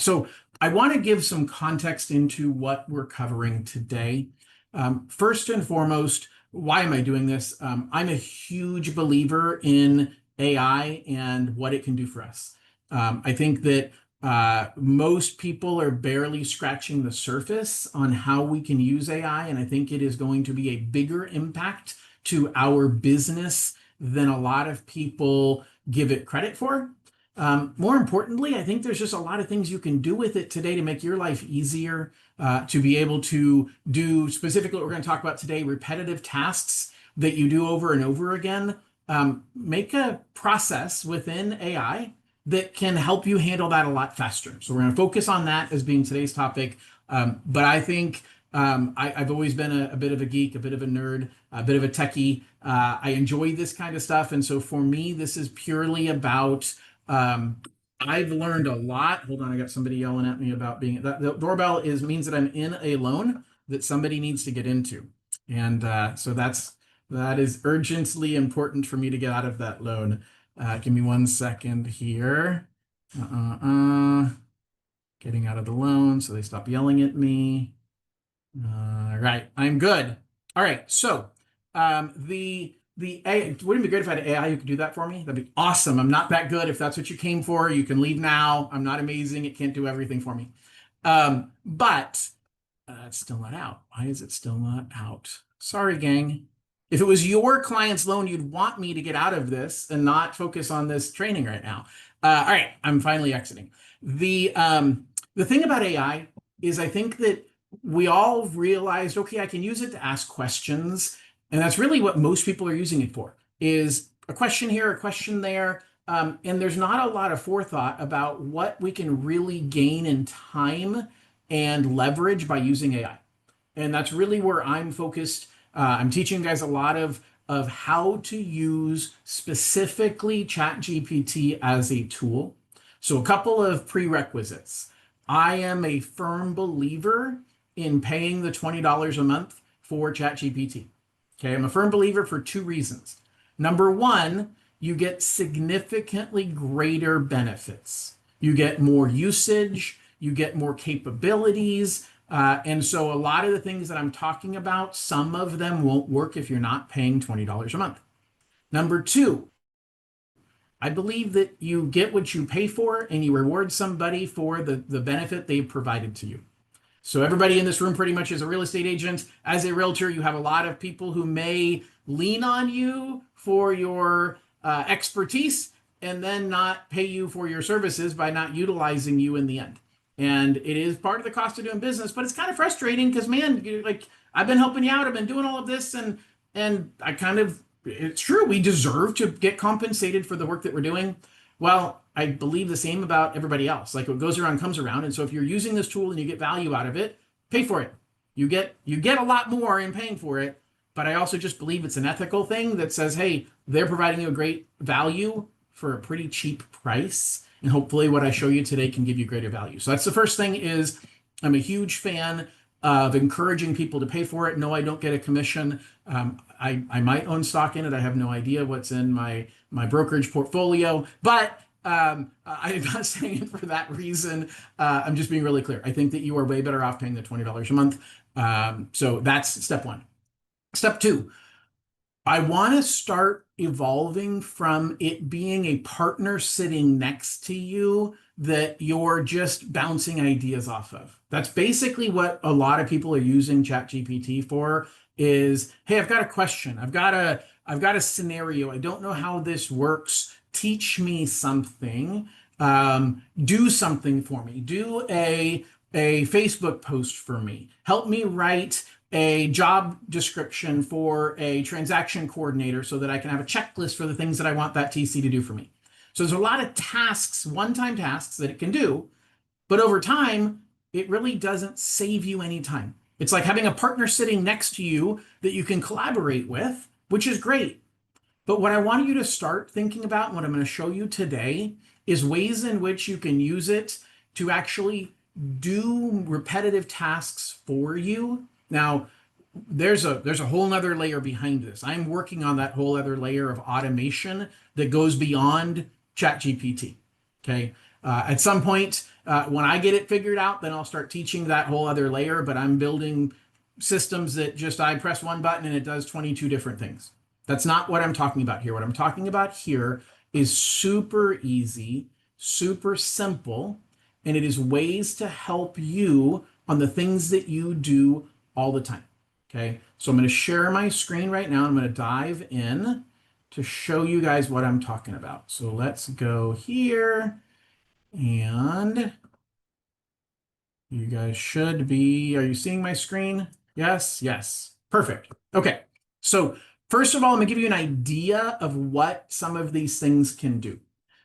So I want to give some context into what we're covering today. First and foremost, why am I doing this? I'm a huge believer in AI and what it can do for us. I think that most people are barely scratching the surface on how we can use AI, and I think it is going to be a bigger impact to our business than a lot of people give it credit for. More importantly, I think there's just a lot of things you can do with it today to make your life easier, to be able to do specifically what we're going to talk about today, repetitive tasks that you do over and over again. Make a process within AI that can help you handle that a lot faster. So we're going to focus on that as being today's topic. But I think I've always been a bit of a geek, a bit of a nerd, a bit of a techie. I enjoy this kind of stuff. And so for me, this is purely about I've learned a lot. Hold on, I got somebody yelling at me about being the doorbell means that I'm in a loan that somebody needs to get into, and so that is urgently important for me to get out of that loan. Give me 1 second here. Getting out of the loan so they stop yelling at me. All right, I'm good. All right, so the AI, wouldn't it be great if I had AI who could do that for me? That'd be awesome. I'm not that good. If that's what you came for, you can leave now. I'm not amazing. It can't do everything for me. But it's still not out. Why is it still not out? Sorry, gang. If it was your client's loan, you'd want me to get out of this and not focus on this training right now. All right, I'm finally exiting. The thing about AI is I think that we all realized, okay, I can use it to ask questions. And that's really what most people are using it for, is a question here, a question there. And there's not a lot of forethought about what we can really gain in time and leverage by using AI. And that's really where I'm focused. I'm teaching you guys a lot of how to use specifically ChatGPT as a tool. So a couple of prerequisites. I am a firm believer in paying the $20 a month for ChatGPT. Okay, I'm a firm believer for 2 reasons. Number one, you get significantly greater benefits. You get more usage, you get more capabilities, and so a lot of the things that I'm talking about, some of them won't work if you're not paying $20 a month. Number two, I believe that you get what you pay for and you reward somebody for the benefit they've provided to you. So everybody in this room pretty much is a real estate agent. As a realtor, you have a lot of people who may lean on you for your expertise and then not pay you for your services by not utilizing you in the end. And it is part of the cost of doing business, but it's kind of frustrating because, man, like, I've been helping you out, I've been doing all of this, and I kind of, it's true, we deserve to get compensated for the work that we're doing. Well, I believe the same about everybody else. Like, what goes around comes around. And so if you're using this tool and you get value out of it, pay for it. You get a lot more in paying for it. But I also just believe it's an ethical thing that says, hey, they're providing you a great value for a pretty cheap price. And hopefully what I show you today can give you greater value. So that's the first thing. Is I'm a huge fan of encouraging people to pay for it. No, I don't get a commission. I might own stock in it. I have no idea what's in my brokerage portfolio, but I'm not saying it for that reason. I'm just being really clear. I think that you are way better off paying the $20 a month. So that's step one. Step two, I want to start evolving from it being a partner sitting next to you that you're just bouncing ideas off of. That's basically what a lot of people are using ChatGPT for. Is, hey, I've got a question. I've got a scenario. I don't know how this works. Teach me something. Do something for me. Do a Facebook post for me. Help me write a job description for a transaction coordinator so that I can have a checklist for the things that I want that TC to do for me. So there's a lot of tasks, one-time tasks that it can do, but over time, it really doesn't save you any time. It's like having a partner sitting next to you that you can collaborate with, which is great. But what I want you to start thinking about, and what I'm going to show you today, is ways in which you can use it to actually do repetitive tasks for you. Now, there's a whole nother layer behind this. I'm working on that whole other layer of automation that goes beyond ChatGPT. Okay. At some point, when I get it figured out, then I'll start teaching that whole other layer. But I'm building systems that just I press one button and it does 22 different things. That's not what I'm talking about here. What I'm talking about here is super easy, super simple, and it is ways to help you on the things that you do all the time. Okay, so I'm going to share my screen right now. I'm going to dive in to show you guys what I'm talking about. So let's go here, and you guys should be, are you seeing my screen? Yes, yes, perfect. Okay, so first of all, I'm gonna give you an idea of what some of these things can do.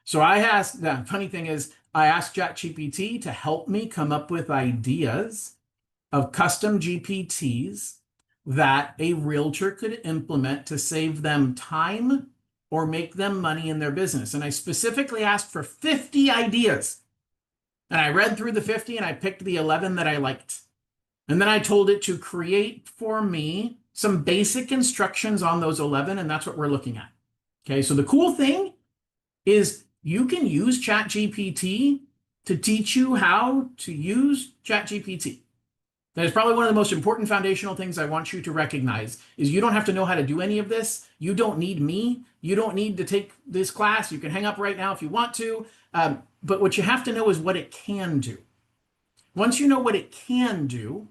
So I asked, the funny thing is, I asked ChatGPT to help me come up with ideas of custom GPTs that a realtor could implement to save them time or make them money in their business. And I specifically asked for 50 ideas. And I read through the 50 and I picked the 11 that I liked. And then I told it to create for me some basic instructions on those 11, and that's what we're looking at. Okay, so the cool thing is you can use ChatGPT to teach you how to use ChatGPT. That is probably one of the most important foundational things I want you to recognize is you don't have to know how to do any of this. You don't need me. You don't need to take this class. You can hang up right now if you want to. But what you have to know is what it can do. Once you know what it can do,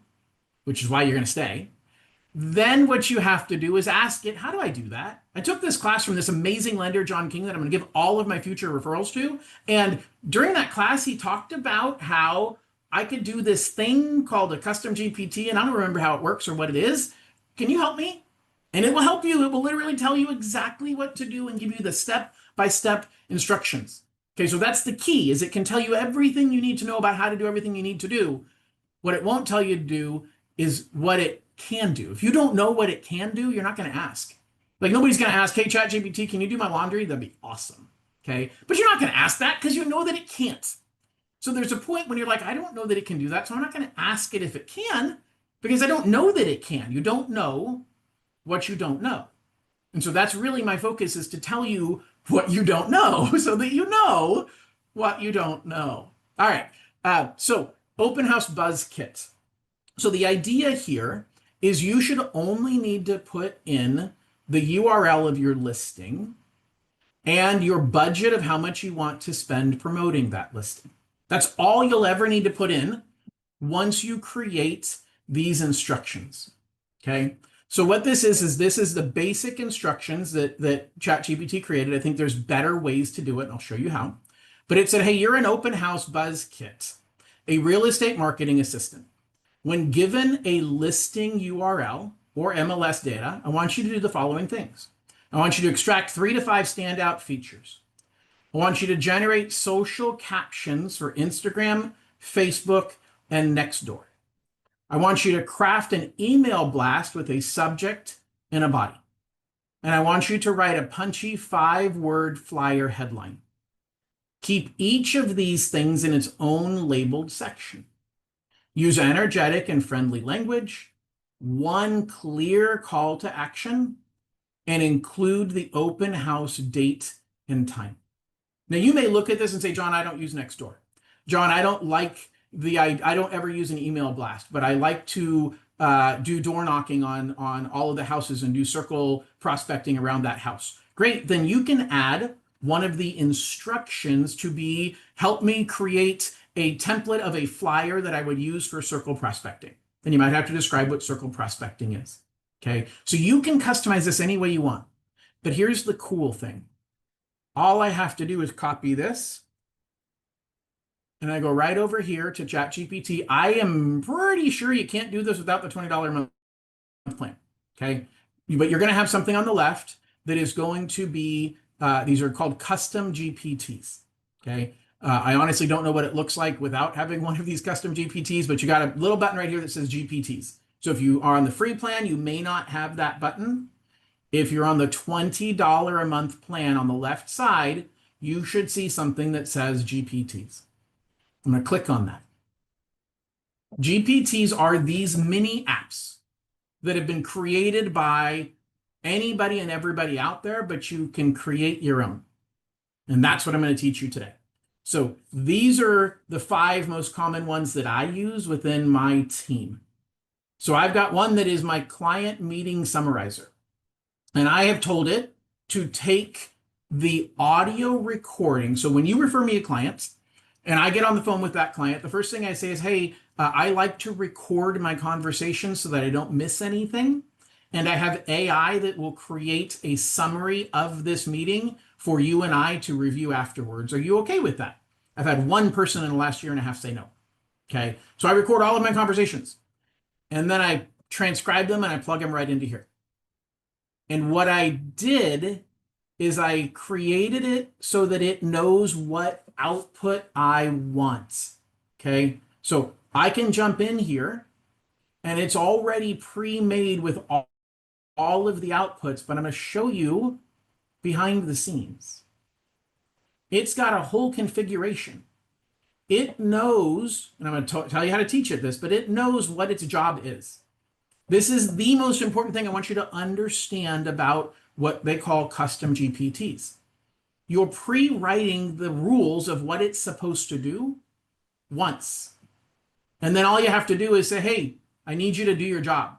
which is why you're going to stay, then what you have to do is ask it, how do I do that? I took this class from this amazing lender, John King, that I'm going to give all of my future referrals to. And during that class, he talked about how I could do this thing called a custom GPT, and I don't remember how it works or what it is. Can you help me? And it will help you. It will literally tell you exactly what to do and give you the step-by-step instructions. Okay, so that's the key, is it can tell you everything you need to know about how to do everything you need to do. What it won't tell you to do is what it can do. If you don't know what it can do, you're not going to ask. Like nobody's going to ask, hey, ChatGPT, can you do my laundry? That'd be awesome. Okay, but you're not going to ask that because you know that it can't. So there's a point when you're like, I don't know that it can do that, so I'm not going to ask it if it can because I don't know that it can. You don't know what you don't know. And so that's really my focus, is to tell you what you don't know so that you know what you don't know. All right. So Open House Buzz Kit. So the idea here is you should only need to put in the URL of your listing and your budget of how much you want to spend promoting that listing. That's all you'll ever need to put in once you create these instructions. Okay. So what this is this is the basic instructions that ChatGPT created. I think there's better ways to do it, and I'll show you how. But it said, hey, you're an open house buzz kit, a real estate marketing assistant. When given a listing URL or MLS data, I want you to do the following things. I want you to extract 3 to 5 standout features. I want you to generate social captions for Instagram, Facebook, and Nextdoor. I want you to craft an email blast with a subject and a body. And I want you to write a punchy 5-word flyer headline. Keep each of these things in its own labeled section. Use energetic and friendly language, one clear call to action, and include the open house date and time. Now, you may look at this and say, John, I don't use Nextdoor. John, I don't ever use an email blast, but I like to do door knocking on all of the houses and do circle prospecting around that house. Great, then you can add one of the instructions to be, help me create a template of a flyer that I would use for circle prospecting. Then you might have to describe what circle prospecting is. Okay, so you can customize this any way you want. But here's the cool thing. All I have to do is copy this, and I go right over here to ChatGPT. I am pretty sure you can't do this without the $20 a month plan, okay? But you're going to have something on the left that is going to be, these are called custom GPTs, okay? I honestly don't know what it looks like without having one of these custom GPTs, but you got a little button right here that says GPTs. So if you are on the free plan, you may not have that button. If you're on the $20 a month plan on the left side, you should see something that says GPTs. I'm going to click on that. GPTs are these mini apps that have been created by anybody and everybody out there, but you can create your own. And that's what I'm going to teach you today. So these are the 5 most common ones that I use within my team. So I've got one that is my client meeting summarizer. And I have told it to take the audio recording. So when you refer me a client and I get on the phone with that client, the first thing I say is, hey, I like to record my conversation so that I don't miss anything. And I have AI that will create a summary of this meeting for you and I to review afterwards. Are you okay with that? I've had one person in the last year and a half say no. Okay. So I record all of my conversations and then I transcribe them and I plug them right into here. And what I did is I created it so that it knows what output I want. Okay. So I can jump in here and it's already pre-made with all of the outputs, but I'm going to show you behind the scenes. It's got a whole configuration. It knows, and I'm going to tell you how to teach it this, but it knows what its job is. This is the most important thing I want you to understand about what they call custom GPTs. You're pre-writing the rules of what it's supposed to do once. And then all you have to do is say, hey, I need you to do your job.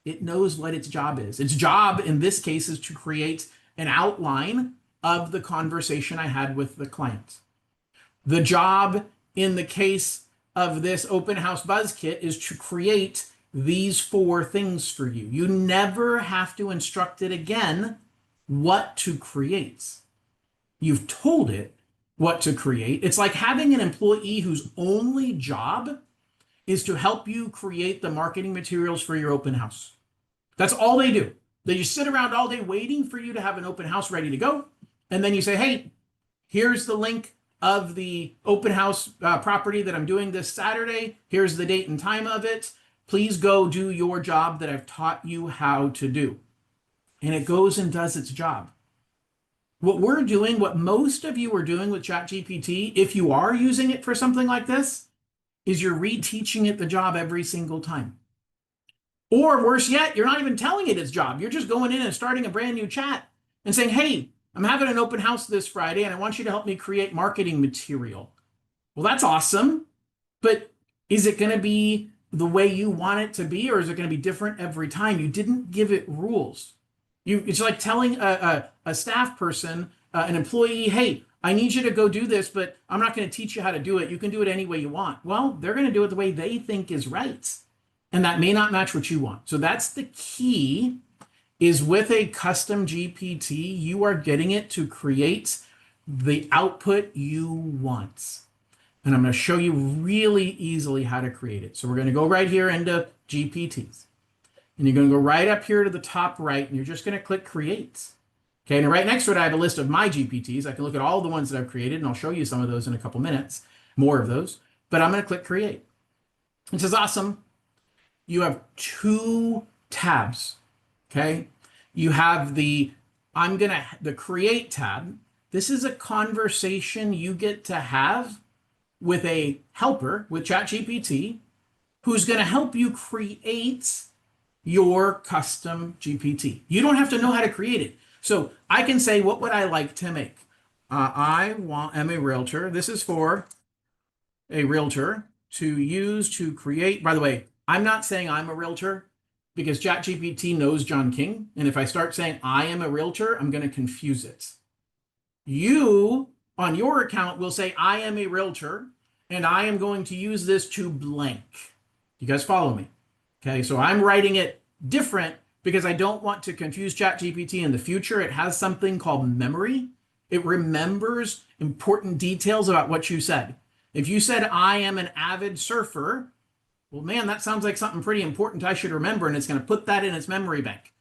It knows what its job is. Its job in this case is to create an outline of the conversation I had with the client. The job in the case of this open house buzz kit is to create these 4 things for you. You never have to instruct it again what to create. You've told it what to create. It's like having an employee whose only job is to help you create the marketing materials for your open house. That's all they do. They just sit around all day waiting for you to have an open house ready to go. And then you say, hey, here's the link of the open house property that I'm doing this Saturday. Here's the date and time of it. Please go do your job that I've taught you how to do. And it goes and does its job. What we're doing, what most of you are doing with ChatGPT, if you are using it for something like this, is you're reteaching it the job every single time. Or worse yet, you're not even telling it its job. You're just going in and starting a brand new chat and saying, hey, I'm having an open house this Friday and I want you to help me create marketing material. Well, that's awesome. But is it going to be the way you want it to be, or is it going to be different every time? You didn't give it rules. It's like telling a staff person, an employee, hey, I need you to go do this, but I'm not going to teach you how to do it. You can do it any way you want. Well, they're going to do it the way they think is right. And that may not match what you want. So that's the key, is with a custom GPT, you are getting it to create the output you want. And I'm going to show you really easily how to create it. So we're going to go right here into GPTs. And you're going to go right up here to the top right, and you're just going to click Create. Okay, and right next to it, I have a list of my GPTs. I can look at all the ones that I've created, and I'll show you some of those in a couple minutes, more of those. But I'm going to click Create. It says, awesome. You have 2 tabs, okay? You have the Create tab. This is a conversation you get to have with a helper, with ChatGPT, who's going to help you create your custom GPT. You don't have to know how to create it. So I can say, what would I like to make? I'm a realtor. This is for a realtor to use to create. By the way, I'm not saying I'm a realtor because ChatGPT knows John King. And if I start saying I am a realtor, I'm going to confuse it. You, on your account, will say I am a realtor and I am going to use this to blank. You guys follow me? Okay, so I'm writing it different because I don't want to confuse ChatGPT in the future. It has something called memory. It remembers important details about what you said. If you said, I am an avid surfer, well, man, that sounds like something pretty important I should remember, and it's going to put that in its memory bank.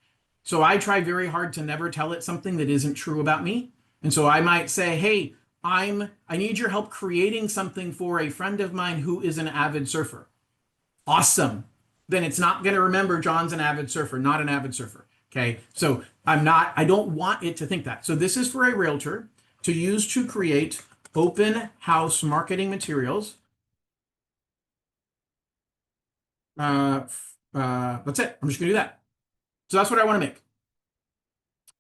So I try very hard to never tell it something that isn't true about me. And so I might say, hey, I need your help creating something for a friend of mine who is an avid surfer. Awesome. Then it's not going to remember John's an avid surfer, not an avid surfer. Okay. So I don't want it to think that. So this is for a realtor to use to create open house marketing materials. That's it. I'm just going to do that. So that's what I want to make.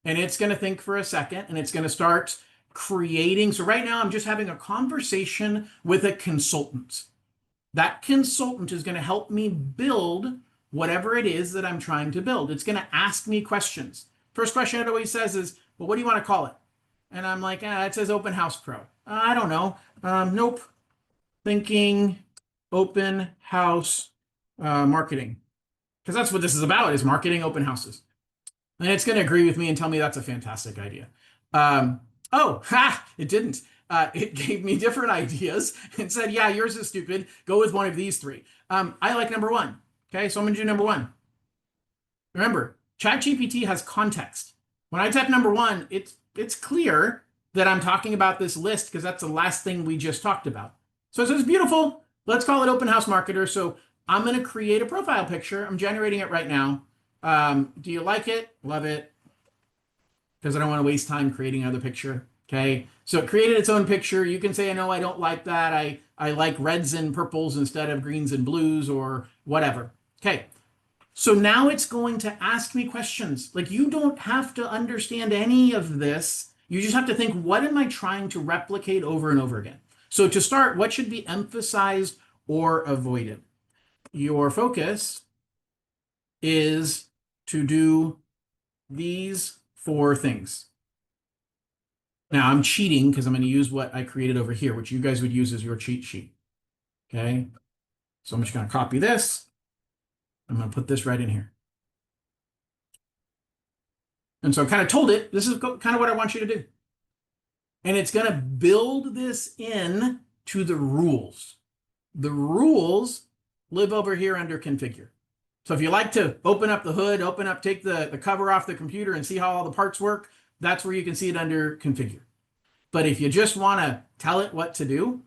And it's going to think for a second, and it's going to start creating. So right now I'm just having a conversation with a consultant. That consultant is going to help me build whatever it is that I'm trying to build. It's going to ask me questions. First question it always says is, well, what do you want to call it? And I'm like, it says Open House Pro. I don't know. Nope. Thinking open house marketing. Because that's what this is about, is marketing open houses. And it's going to agree with me and tell me that's a fantastic idea. It didn't. It gave me different ideas and said, yeah, yours is stupid. Go with one of these three. I like number one. Okay, so I'm going to do number one. Remember, ChatGPT has context. When I type number one, it's clear that I'm talking about this list because that's the last thing we just talked about. So it says, beautiful. Let's call it Open House Marketer. So I'm going to create a profile picture. I'm generating it right now. Do you like it? Love it. Because I don't want to waste time creating another picture. Okay. So it created its own picture. You can say, no, I don't like that. I like reds and purples instead of greens and blues or whatever. Okay. So now it's going to ask me questions. Like, you don't have to understand any of this. You just have to think, what am I trying to replicate over and over again? So to start, what should be emphasized or avoided? Your focus is to do these 4 things. Now I'm cheating because I'm going to use what I created over here, which you guys would use as your cheat sheet. Okay. So I'm just going to copy this. I'm going to put this right in here. And so I kind of told it, this is kind of what I want you to do. And it's going to build this in to the rules. The rules live over here under configure. So if you like to open up the hood, take the cover off the computer and see how all the parts work, that's where you can see it under configure. But if you just want to tell it what to do,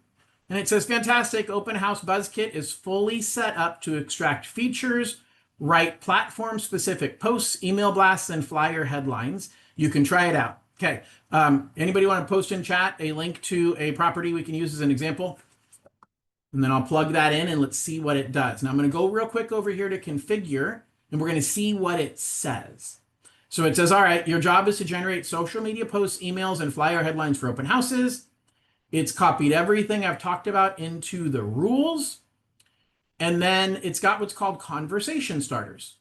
and it says, fantastic, Open House BuzzKit is fully set up to extract features, write platform-specific posts, email blasts, and flyer headlines. You can try it out. Okay. Anybody want to post in chat a link to a property we can use as an example? And then I'll plug that in and let's see what it does. Now I'm going to go real quick over here to configure, and we're going to see what it says. So it says, all right, your job is to generate social media posts, emails, and flyer headlines for open houses. It's copied everything I've talked about into the rules. And then it's got what's called conversation starters.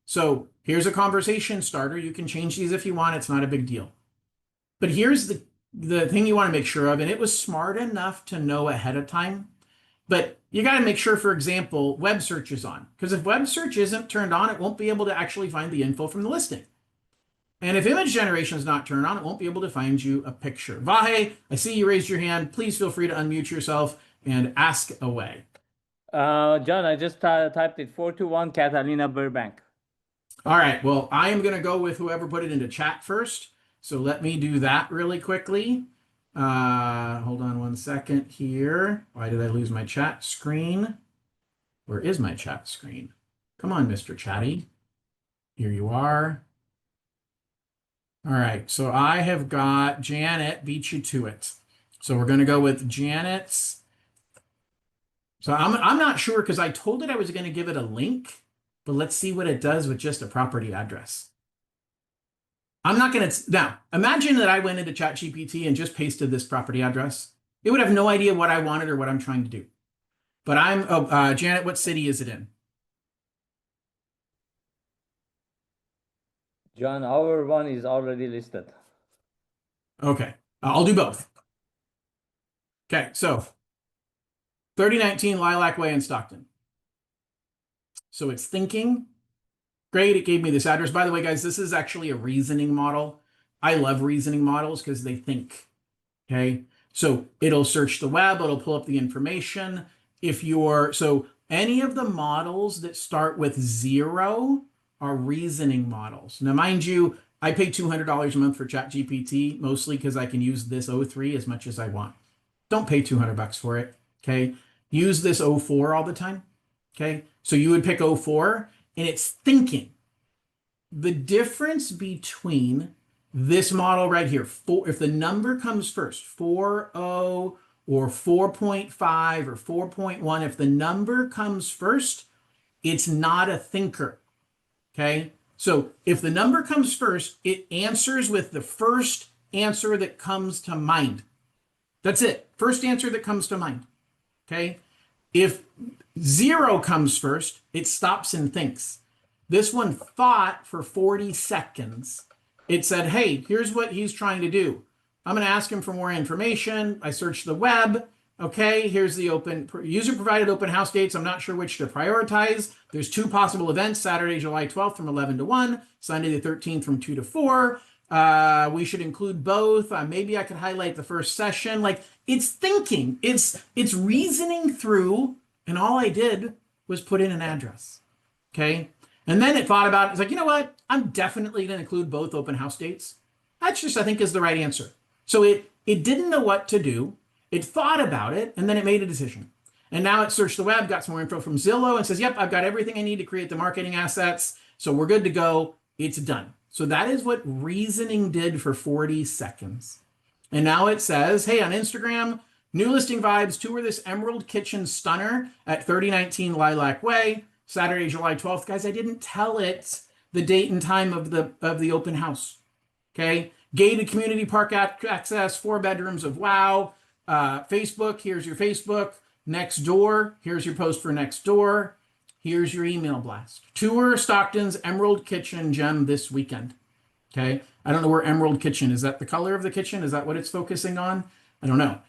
So here's a conversation starter. You can change these if you want. It's not a big deal. But here's the thing you want to make sure of, and it was smart enough to know ahead of time. But you got to make sure, for example, web search is on. Because if web search isn't turned on, it won't be able to actually find the info from the listing. And if image generation is not turned on, it won't be able to find you a picture. Vahe, I see you raised your hand. Please feel free to unmute yourself and ask away. John, I just typed it, 421 Catalina Burbank. All right. Well, I am going to go with whoever put it into chat first. So let me do that really quickly. Hold on one second here. Why did I lose my chat screen? Where is my chat screen? Come on, Mr. Chatty. Here you are. All right. So I have got Janet beat you to it. So we're going to go with Janet's. So I'm not sure because I told it I was going to give it a link, but let's see what it does with just a property address. I'm not going to, now imagine that I went into ChatGPT and just pasted this property address. It would have no idea what I wanted or what I'm trying to do. But Janet, what city is it in? John, our one is already listed. Okay, I'll do both. Okay, so 3019 Lilac Way in Stockton. So it's thinking. Great, it gave me this address. By the way, guys, this is actually a reasoning model. I love reasoning models because they think. Okay, so it'll search the web, it'll pull up the information. So any of the models that start with 0 are reasoning models. Now, mind you, I pay $200 a month for ChatGPT, mostly because I can use this O3 as much as I want. Don't pay $200 for it. Okay, use this O4 all the time. Okay, so you would pick O4 and it's thinking. The difference between this model right here, if the number comes first, 4.0 or 4.5 or 4.1, if the number comes first, it's not a thinker. Okay, so if the number comes first, it answers with the first answer that comes to mind. That's it. First answer that comes to mind. Okay. If 0 comes first, it stops and thinks. This one thought for 40 seconds. It said, hey, here's what he's trying to do. I'm going to ask him for more information. I searched the web. Okay, here's the user provided open house dates. I'm not sure which to prioritize. There's 2 possible events, Saturday, July 12th from 11 to 1, Sunday the 13th from 2 to 4. We should include both. Maybe I could highlight the first session. Like, it's thinking, it's reasoning through, and all I did was put in an address. Okay. And then it thought about it. It's like, you know what? I'm definitely going to include both open house dates. That's just, I think, is the right answer. So it didn't know what to do. It thought about it, and then it made a decision. And now it searched the web, got some more info from Zillow, and says, yep, I've got everything I need to create the marketing assets. So we're good to go. It's done. So that is what reasoning did for 40 seconds. And now it says, hey, on Instagram, new listing vibes, tour this Emerald Kitchen stunner at 3019 Lilac Way, Saturday, July 12th. Guys, I didn't tell it the date and time of the open house. Okay. Gated community park access, 4 bedrooms of wow. Facebook, here's your Facebook. Next door, here's your post for next door. Here's your email blast. Tour Stockton's Emerald Kitchen gem this weekend. Okay. I don't know where Emerald Kitchen, is that the color of the kitchen? Is that what it's focusing on? I don't know.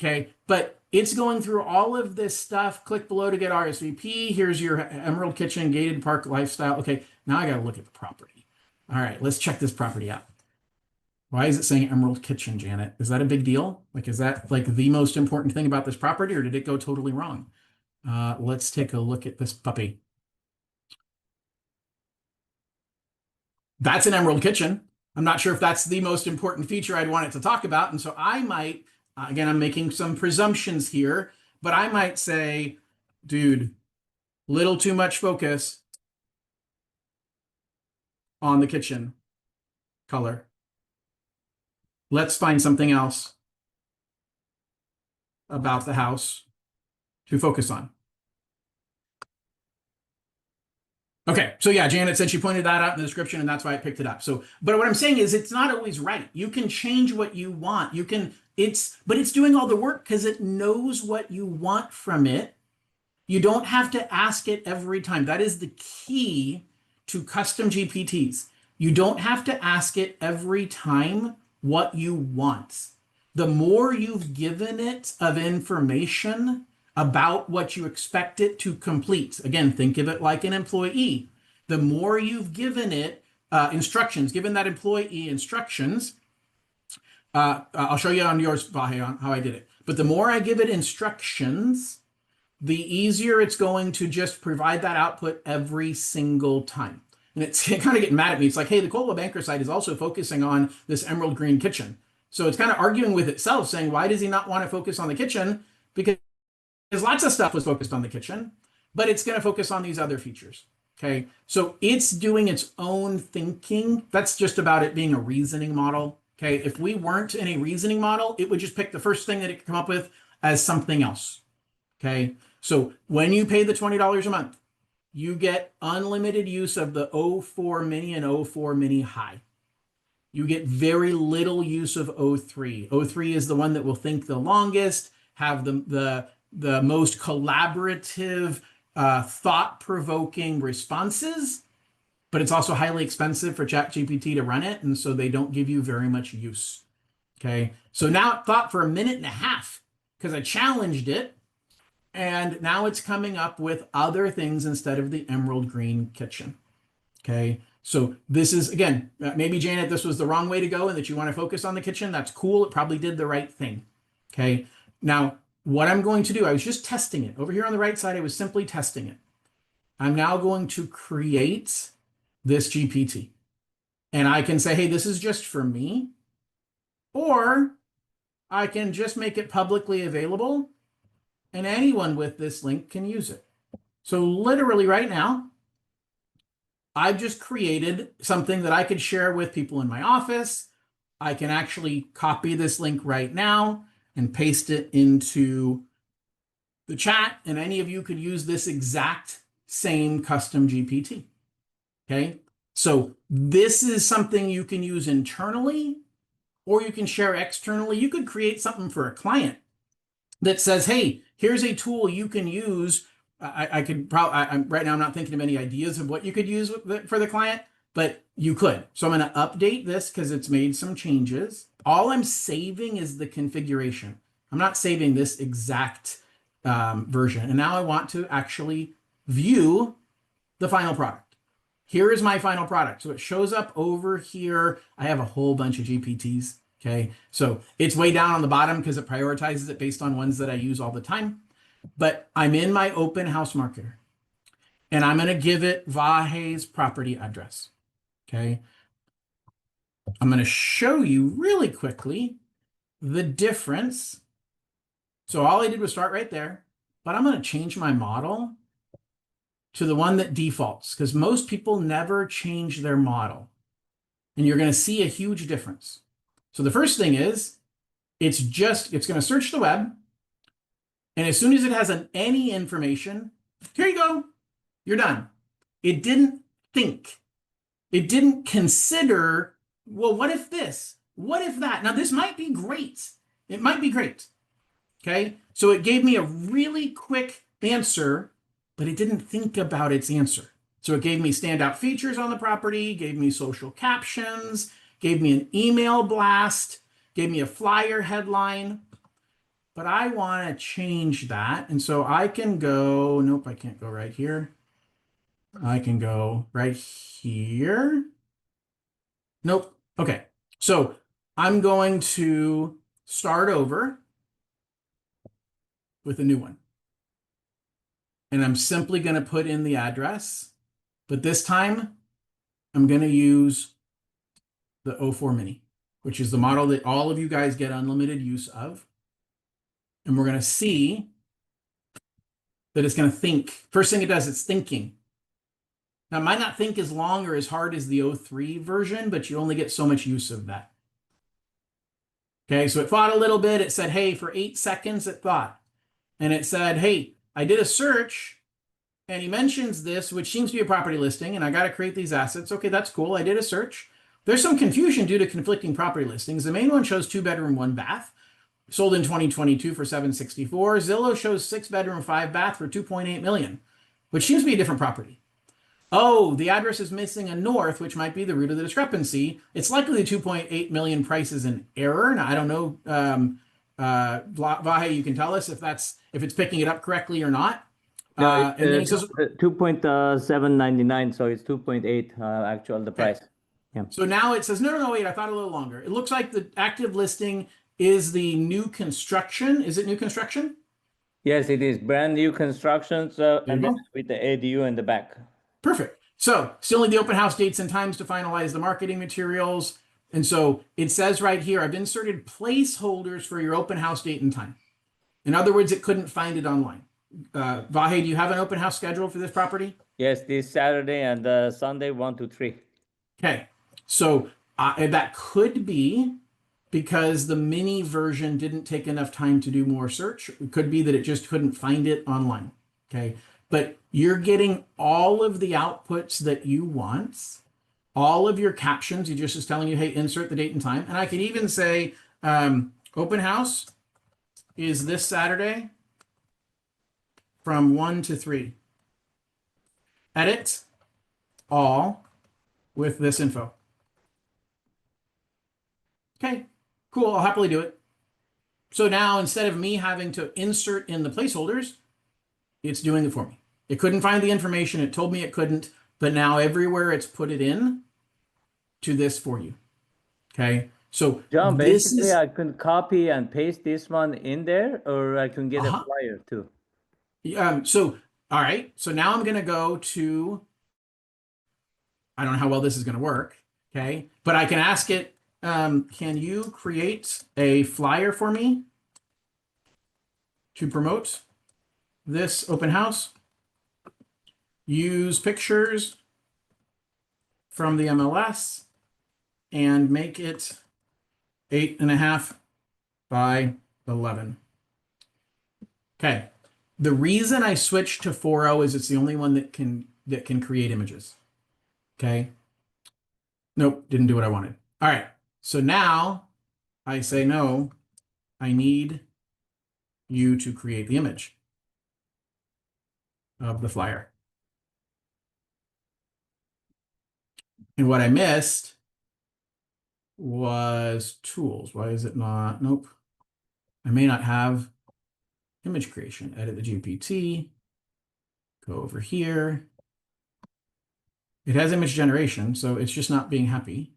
Okay. But it's going through all of this stuff. Click below to get RSVP. Here's your Emerald Kitchen gated park lifestyle. Okay. Now I got to look at the property. All right. Let's check this property out. Why is it saying Emerald Kitchen, Janet? Is that a big deal? Like, is that like the most important thing about this property, or did it go totally wrong? Let's take a look at this puppy. That's an Emerald Kitchen. I'm not sure if that's the most important feature I'd want it to talk about. And so I might, again, I'm making some presumptions here, but I might say, dude, little too much focus on the kitchen color. Let's find something else about the house to focus on. Okay, so yeah, Janet said she pointed that out in the description, and that's why I picked it up. So, but what I'm saying is it's not always right. You can change what you want. You can, but it's doing all the work because it knows what you want from it. You don't have to ask it every time. That is the key to custom GPTs. You don't have to ask it every time what you want. The more you've given it of information about what you expect it to complete, again, think of it like an employee. The more you've given it instructions, given that employee instructions, I'll show you on yours, Bahe, how I did it. But the more I give it instructions, the easier it's going to just provide that output every single time. And it's kind of getting mad at me. It's like, hey, the Coldwell Banker site is also focusing on this emerald green kitchen. So it's kind of arguing with itself, saying, why does he not want to focus on the kitchen? Because lots of stuff was focused on the kitchen, but it's going to focus on these other features. Okay. So it's doing its own thinking. That's just about it being a reasoning model. Okay. If we weren't in a reasoning model, it would just pick the first thing that it could come up with as something else. Okay. So when you pay the $20 a month, you get unlimited use of the O4 mini and O4 mini high. You get very little use of O3. O3 is the one that will think the longest, have the most collaborative, thought-provoking responses, but it's also highly expensive for ChatGPT to run it, and so they don't give you very much use. Okay, so now it thought for a minute and a half because I challenged it, and now it's coming up with other things instead of the emerald green kitchen. Okay, so this is, again, maybe Janet, this was the wrong way to go and that you want to focus on the kitchen. That's cool. It probably did the right thing. Okay, now what I'm going to do, I was just testing it. Over here on the right side, I was simply testing it. I'm now going to create this GPT. And I can say, hey, this is just for me. Or I can just make it publicly available and anyone with this link can use it. So literally right now, I've just created something that I could share with people in my office. I can actually copy this link right now and paste it into the chat, and any of you could use this exact same custom GPT. Okay, So this is something you can use internally or you can share externally. You could create something for a client that says, hey, here's a tool you can use. I could probably, right now, I'm not thinking of any ideas of what you could use for the client, but you could. So I'm going to update this because it's made some changes. All I'm saving is the configuration. I'm not saving this exact version. And now I want to actually view the final product. Here is my final product. So it shows up over here. I have a whole bunch of GPTs. Okay. So it's way down on the bottom because it prioritizes it based on ones that I use all the time. But I'm in my open house marketer and I'm going to give it Vahe's property address. Okay. I'm going to show you really quickly the difference. So all I did was start right there, but I'm going to change my model to the one that defaults because most people never change their model. And you're going to see a huge difference. So the first thing is it's going to search the web. And as soon as it has any information, here you go. You're done. It didn't think. It didn't consider, well, what if this? What if that? Now, this might be great. It might be great. Okay. So it gave me a really quick answer, but it didn't think about its answer. So it gave me standout features on the property, gave me social captions, gave me an email blast, gave me a flyer headline. But I want to change that. And so I can go, nope, I can't go right here. I can go right here. Nope. Okay. So I'm going to start over with a new one. And I'm simply going to put in the address. But this time, I'm going to use the O4 Mini, which is the model that all of you guys get unlimited use of. And we're going to see that it's going to think. First thing it does, it's thinking. Now, it might not think as long or as hard as the O3 version, but you only get so much use of that. Okay, so it thought a little bit. It said, hey, for 8 seconds, it thought. And it said, hey, I did a search, and he mentions this, which seems to be a property listing, and I got to create these assets. Okay, that's cool. I did a search. There's some confusion due to conflicting property listings. The main one shows 2-bedroom, 1-bath, sold in 2022 for $764. Zillow shows 6-bedroom, 5-bath for $2.8 million, which seems to be a different property. Oh, the address is missing a north, which might be the root of the discrepancy. It's likely the 2.8 million price is an error. Now, I don't know, Vahe, you can tell us if it's picking it up correctly or not. No, And then it says 2.799, so it's 2.8 actual the price. Yeah. So now it says, no, wait, I thought a little longer. It looks like the active listing is the new construction. Is it new construction? Yes, it is brand new constructions, and then with the ADU in the back. Perfect. So still need the open house dates and times to finalize the marketing materials. And so it says right here, I've inserted placeholders for your open house date and time. In other words, it couldn't find it online. Vahe, do you have an open house scheduled for this property? Yes, this Saturday and Sunday, 1 to 3. Okay. So that could be because the mini version didn't take enough time to do more search. It could be that it just couldn't find it online. Okay. But you're getting all of the outputs that you want, all of your captions. He just is telling you, hey, insert the date and time. And I could even say, open house is this Saturday from 1 to 3. Edit all with this info. Okay, cool. I'll happily do it. So now instead of me having to insert in the placeholders, it's doing it for me. It couldn't find the information. It told me it couldn't, but now everywhere it's put it in to this for you. Okay. So John, basically I can copy and paste this one in there, or I can get a flyer too. So, all right. So now I'm going to go to, I don't know how well this is going to work. Okay. But I can ask it, can you create a flyer for me to promote this open house? Use pictures from the MLS and make it 8.5 by 11. Okay. The reason I switched to 4.0 is it's the only one that can create images. Okay. Nope, didn't do what I wanted. All right, so now I say, no, I need you to create the image of the flyer. And what I missed was tools. Why is it not? Nope. I may not have image creation. Edit the GPT. Go over here. It has image generation, so it's just not being happy.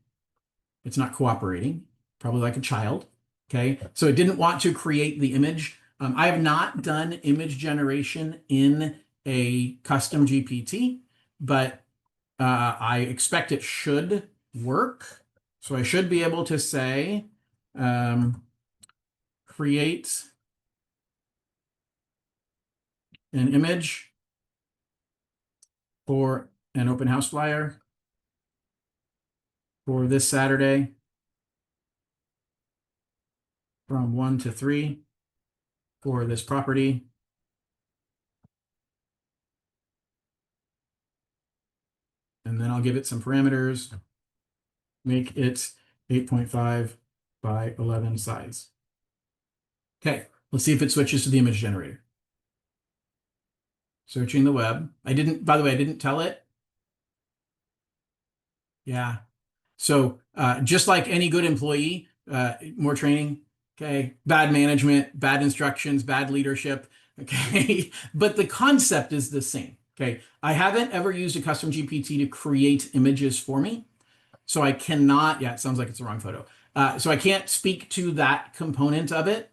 It's not cooperating, probably like a child. Okay, so it didn't want to create the image. I have not done image generation in a custom GPT, but I expect it should work. So I should be able to say, create an image for an open house flyer for this Saturday from 1 to 3 for this property. And then I'll give it some parameters. Make it 8.5 by 11 size. Okay, let's see if it switches to the image generator. Searching the web. By the way, I didn't tell it. Yeah. So just like any good employee, more training, okay, bad management, bad instructions, bad leadership, okay, but the concept is the same, okay. I haven't ever used a custom GPT to create images for me, so I cannot, yeah, it sounds like it's the wrong photo. So I can't speak to that component of it,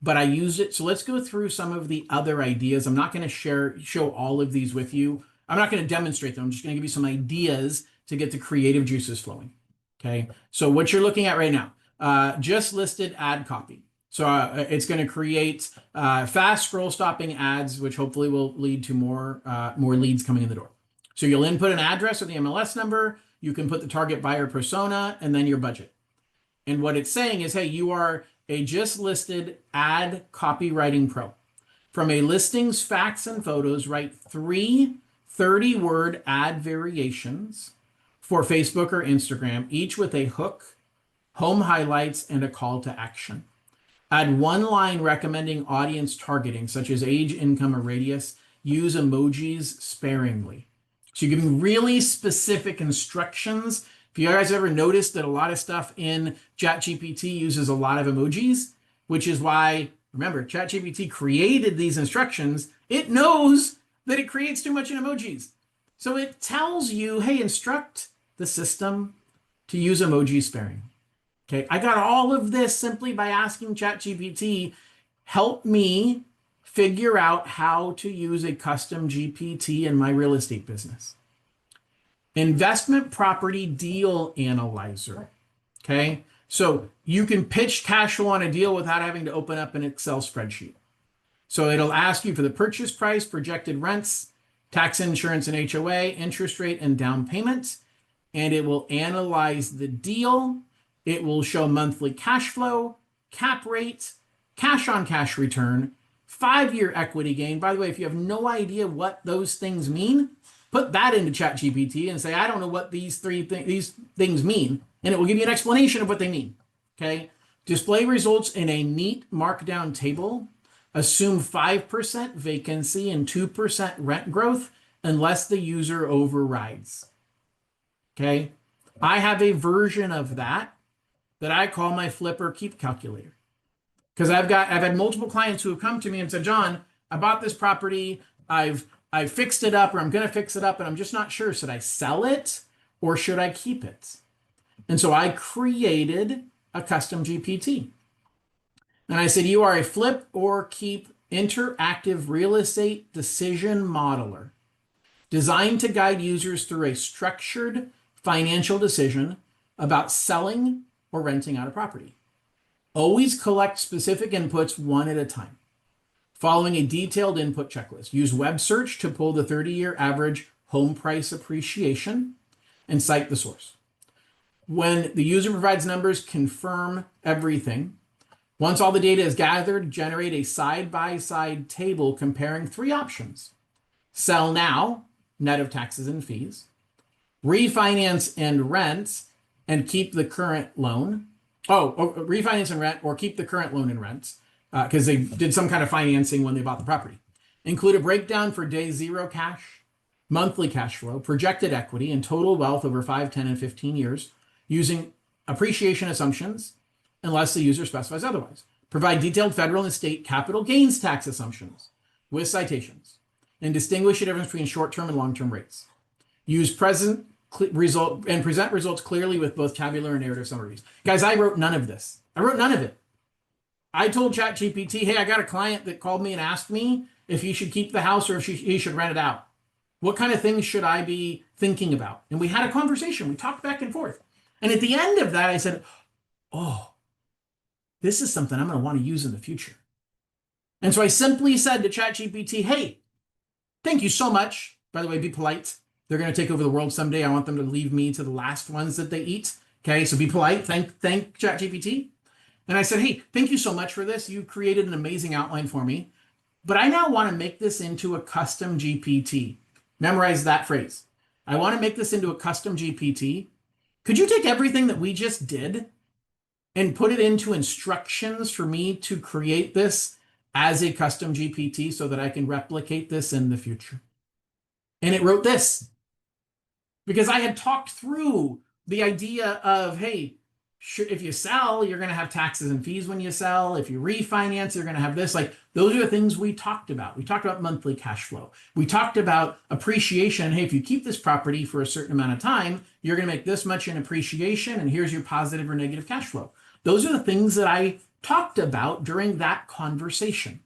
but I used it. So let's go through some of the other ideas. I'm not going to show all of these with you. I'm not going to demonstrate them. I'm just going to give you some ideas to get the creative juices flowing. Okay. So what you're looking at right now, just listed ad copy. So it's going to create fast scroll stopping ads, which hopefully will lead to more leads coming in the door. So you'll input an address or the MLS number. You can put the target buyer persona and then your budget. And what it's saying is, hey, you are a just listed ad copywriting pro. From a listings, facts, and photos, write 3 30-word ad variations for Facebook or Instagram, each with a hook, home highlights, and a call to action. Add 1 line recommending audience targeting, such as age, income, or radius. Use emojis sparingly. So you're giving really specific instructions. If you guys ever noticed that a lot of stuff in ChatGPT uses a lot of emojis, which is why, remember, ChatGPT created these instructions. It knows that it creates too much in emojis. So it tells you, hey, instruct the system to use emojis sparingly. Okay, I got all of this simply by asking ChatGPT, help me figure out how to use a custom GPT in my real estate business. Investment property deal analyzer. Okay, so you can pitch cash flow on a deal without having to open up an Excel spreadsheet. So it'll ask you for the purchase price, projected rents, tax, insurance, and HOA, interest rate, and down payment. And it will analyze the deal. It will show monthly cash flow, cap rate, cash on cash return, 5-year equity gain. By the way, if you have no idea what those things mean, put that into ChatGPT and say, I don't know what these things mean. And it will give you an explanation of what they mean. Okay. Display results in a neat markdown table. Assume 5% vacancy and 2% rent growth unless the user overrides. Okay. I have a version of that I call my flip or keep calculator. Because I've had multiple clients who have come to me and said, John, I bought this property. I've fixed it up, or I'm going to fix it up, and I'm just not sure. Should I sell it or should I keep it? And so I created a custom GPT. And I said, you are a flip or keep interactive real estate decision modeler designed to guide users through a structured financial decision about selling or renting out a property. Always collect specific inputs one at a time, following a detailed input checklist. Use web search to pull the 30-year average home price appreciation and cite the source. When the user provides numbers, confirm everything. Once all the data is gathered, generate a side-by-side table comparing 3 options. Sell now, net of taxes and fees. Refinance and rent, and keep the current loan. Oh, refinance and rent, or keep the current loan and rent, because they did some kind of financing when they bought the property. Include a breakdown for day zero cash, monthly cash flow, projected equity, and total wealth over 5, 10, and 15 years using appreciation assumptions unless the user specifies otherwise. Provide detailed federal and state capital gains tax assumptions with citations, and distinguish the difference between short-term and long-term rates. Use present result and present results clearly with both tabular and narrative summaries. Guys, I wrote none of this. I wrote none of it. I told ChatGPT, hey, I got a client that called me and asked me if he should keep the house or if he should rent it out. What kind of things should I be thinking about? And we had a conversation. We talked back and forth. And at the end of that, I said, oh, this is something I'm going to want to use in the future. And so I simply said to ChatGPT, hey, thank you so much. By the way, be polite. They're going to take over the world someday. I want them to leave me to the last ones that they eat. Okay, so be polite. Thank ChatGPT. And I said, hey, thank you so much for this. You created an amazing outline for me. But I now want to make this into a custom GPT. Memorize that phrase. I want to make this into a custom GPT. Could you take everything that we just did and put it into instructions for me to create this as a custom GPT so that I can replicate this in the future? And it wrote this because I had talked through the idea of, hey, if you sell, you're going to have taxes and fees when you sell. If you refinance, you're going to have this. Like, those are the things we talked about. We talked about monthly cash flow. We talked about appreciation. Hey, if you keep this property for a certain amount of time, you're going to make this much in appreciation, and here's your positive or negative cash flow. Those are the things that I talked about during that conversation.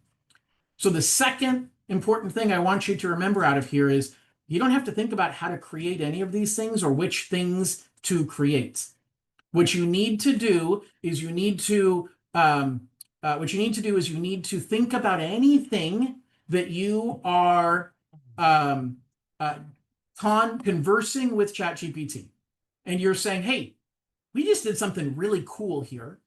So the second important thing I want you to remember out of here is you don't have to think about how to create any of these things or which things to create. What you need to do is you need to think about anything that you are conversing with ChatGPT, and you're saying, hey, we just did something really cool here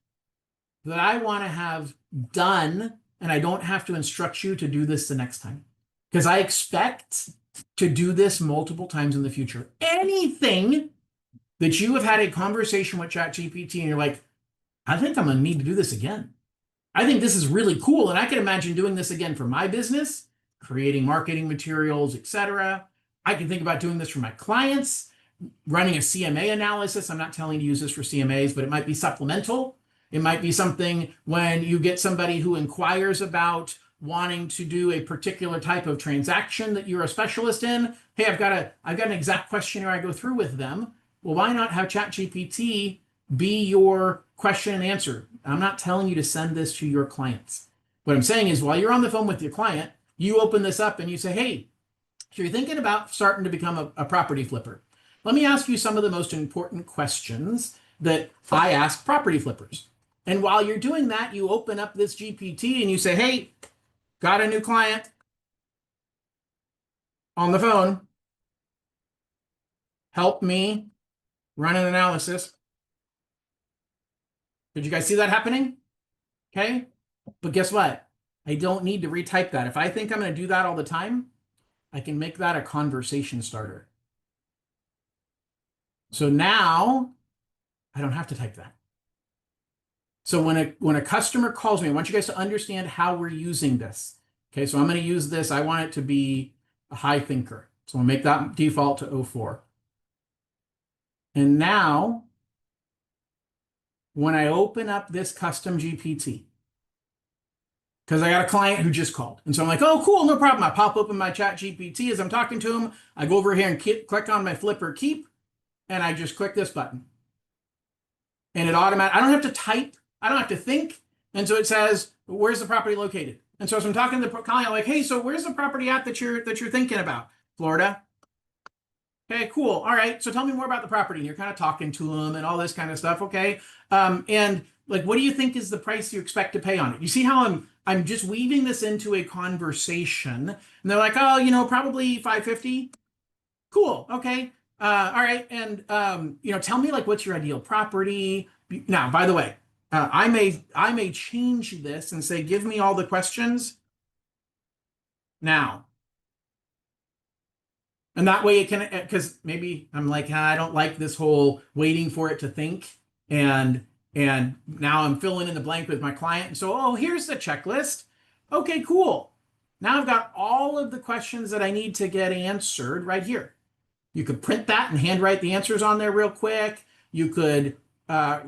that I want to have done, and I don't have to instruct you to do this the next time, because I expect to do this multiple times in the future. Anything that you have had a conversation with ChatGPT and you're like, I think I'm going to need to do this again. I think this is really cool. And I can imagine doing this again for my business, creating marketing materials, etc. I can think about doing this for my clients, running a CMA analysis. I'm not telling you to use this for CMAs, but it might be supplemental. It might be something when you get somebody who inquires about wanting to do a particular type of transaction that you're a specialist in. Hey, I've got an exact questionnaire I go through with them. Well, why not have ChatGPT be your question and answer? I'm not telling you to send this to your clients. What I'm saying is, while you're on the phone with your client, you open this up and you say, hey, so you're thinking about starting to become a property flipper. Let me ask you some of the most important questions that I ask property flippers. And while you're doing that, you open up this GPT and you say, hey, got a new client on the phone. Help me run an analysis. Did you guys see that happening? Okay. But guess what? I don't need to retype that. If I think I'm going to do that all the time, I can make that a conversation starter. So now I don't have to type that. So when a customer calls me, I want you guys to understand how we're using this. Okay, so I'm going to use this. I want it to be a high thinker. So I'll make that default to 04. And now, when I open up this custom GPT, because I got a client who just called. And so I'm like, oh, cool, no problem. I pop open my ChatGPT as I'm talking to him. I go over here and click on my flipper keep, and I just click this button. And it automatically, I don't have to type, I don't have to think. And so it says, where's the property located? And so as I'm talking to the client, I'm like, hey, so where's the property at that you're thinking about? Florida. Okay, cool. All right. So tell me more about the property. And you're kind of talking to them and all this kind of stuff. Okay. And like, what do you think is the price you expect to pay on it? You see how I'm just weaving this into a conversation, and they're like, oh, probably 550. Cool. Okay. All right. And tell me, like, what's your ideal property? Now, by the way, I may change this and say, give me all the questions now. And that way it can, because maybe I'm like, I don't like this whole waiting for it to think. And now I'm filling in the blank with my client. And so, oh, here's the checklist. Okay, cool. Now I've got all of the questions that I need to get answered right here. You could print that and handwrite the answers on there real quick. You could uh,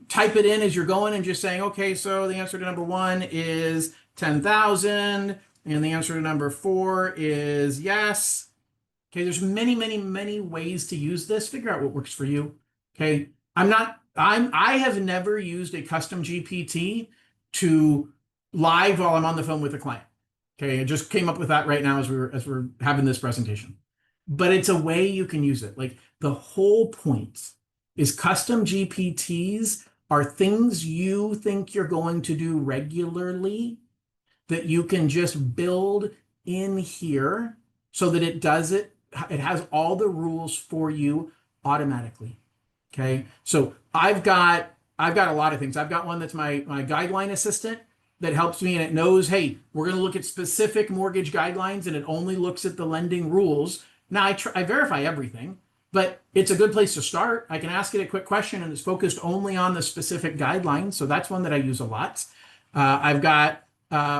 type it in as you're going and just saying, okay, so the answer to number 1 is 10,000, and the answer to number 4 is yes. Okay, there's many, many, many ways to use this. Figure out what works for you. Okay, I have never used a custom GPT to live while I'm on the phone with a client. Okay, I just came up with that right now as we're having this presentation. But it's a way you can use it. Like the whole point is custom GPTs are things you think you're going to do regularly that you can just build in here so that it does it. It has all the rules for you automatically. Okay. So I've got a lot of things. I've got one that's my guideline assistant that helps me, and it knows, hey, we're going to look at specific mortgage guidelines, and it only looks at the lending rules. Now I verify everything, but it's a good place to start. I can ask it a quick question, and it's focused only on the specific guidelines. So that's one that I use a lot. I've got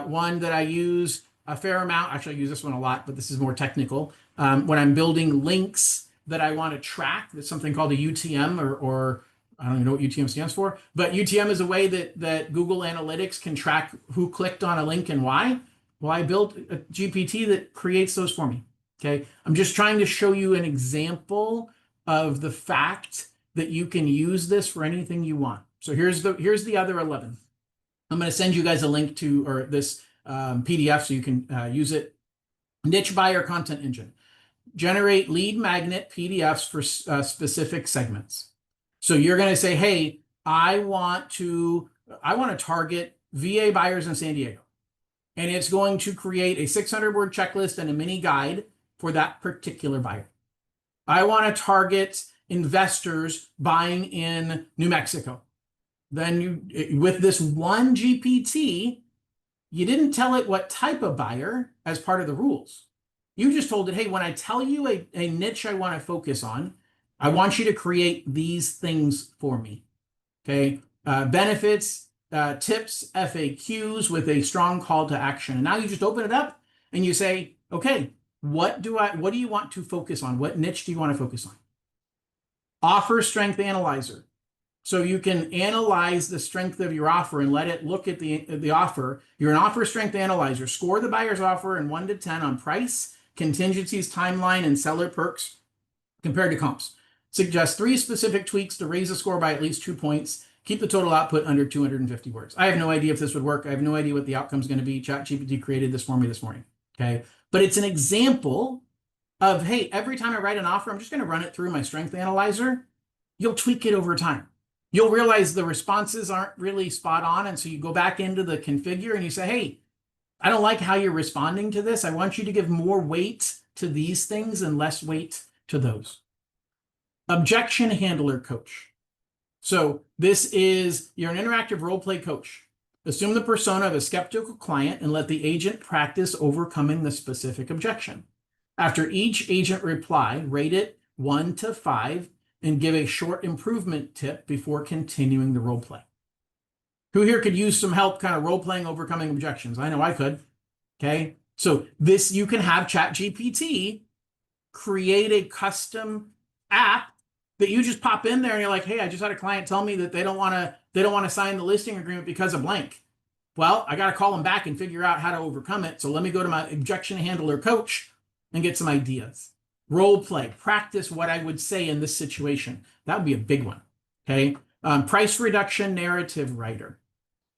one that I use a fair amount. Actually, I use this one a lot, but this is more technical. When I'm building links that I want to track, that's something called a UTM, or I don't even know what UTM stands for, but UTM is a way that Google Analytics can track who clicked on a link and why. Well, I built a GPT that creates those for me. Okay. I'm just trying to show you an example of the fact that you can use this for anything you want. So here's the other 11. I'm going to send you guys a link to, or this PDF so you can use it. Niche buyer content engine. Generate lead magnet PDFs for specific segments. So you're going to say, hey, I want to target VA buyers in San Diego. And it's going to create a 600-word checklist and a mini guide for that particular buyer. I want to target investors buying in New Mexico. Then with this one GPT, you didn't tell it what type of buyer as part of the rules. You just told it, hey, when I tell you a niche I want to focus on, I want you to create these things for me. Okay. Benefits, tips, FAQs with a strong call to action. And now you just open it up and you say, okay, what do you want to focus on? What niche do you want to focus on? Offer strength analyzer. So you can analyze the strength of your offer and let it look at the offer. You're an offer strength analyzer. Score the buyer's offer in 1 to 10 on price, contingencies, timeline, and seller perks compared to comps. Suggest 3 specific tweaks to raise the score by at least 2 points. Keep the total output under 250 words. I have no idea if this would work. I have no idea what the outcome is going to be. ChatGPT created this for me this morning. Okay. But it's an example of, hey, every time I write an offer, I'm just going to run it through my strength analyzer. You'll tweak it over time. You'll realize the responses aren't really spot on. And so you go back into the configure and you say, hey, I don't like how you're responding to this. I want you to give more weight to these things and less weight to those. Objection handler coach. So this is, you're an interactive role play coach. Assume the persona of a skeptical client and let the agent practice overcoming the specific objection. After each agent reply, rate it 1 to 5 and give a short improvement tip before continuing the role play. Who here could use some help kind of role playing overcoming objections? I know I could. Okay. So this, you can have ChatGPT create a custom app that you just pop in there and you're like, hey, I just had a client tell me that they don't want to sign the listing agreement because of blank. Well, I got to call them back and figure out how to overcome it. So let me go to my objection handler coach and get some ideas. Role play, practice what I would say in this situation. That would be a big one. Okay. Price reduction narrative writer.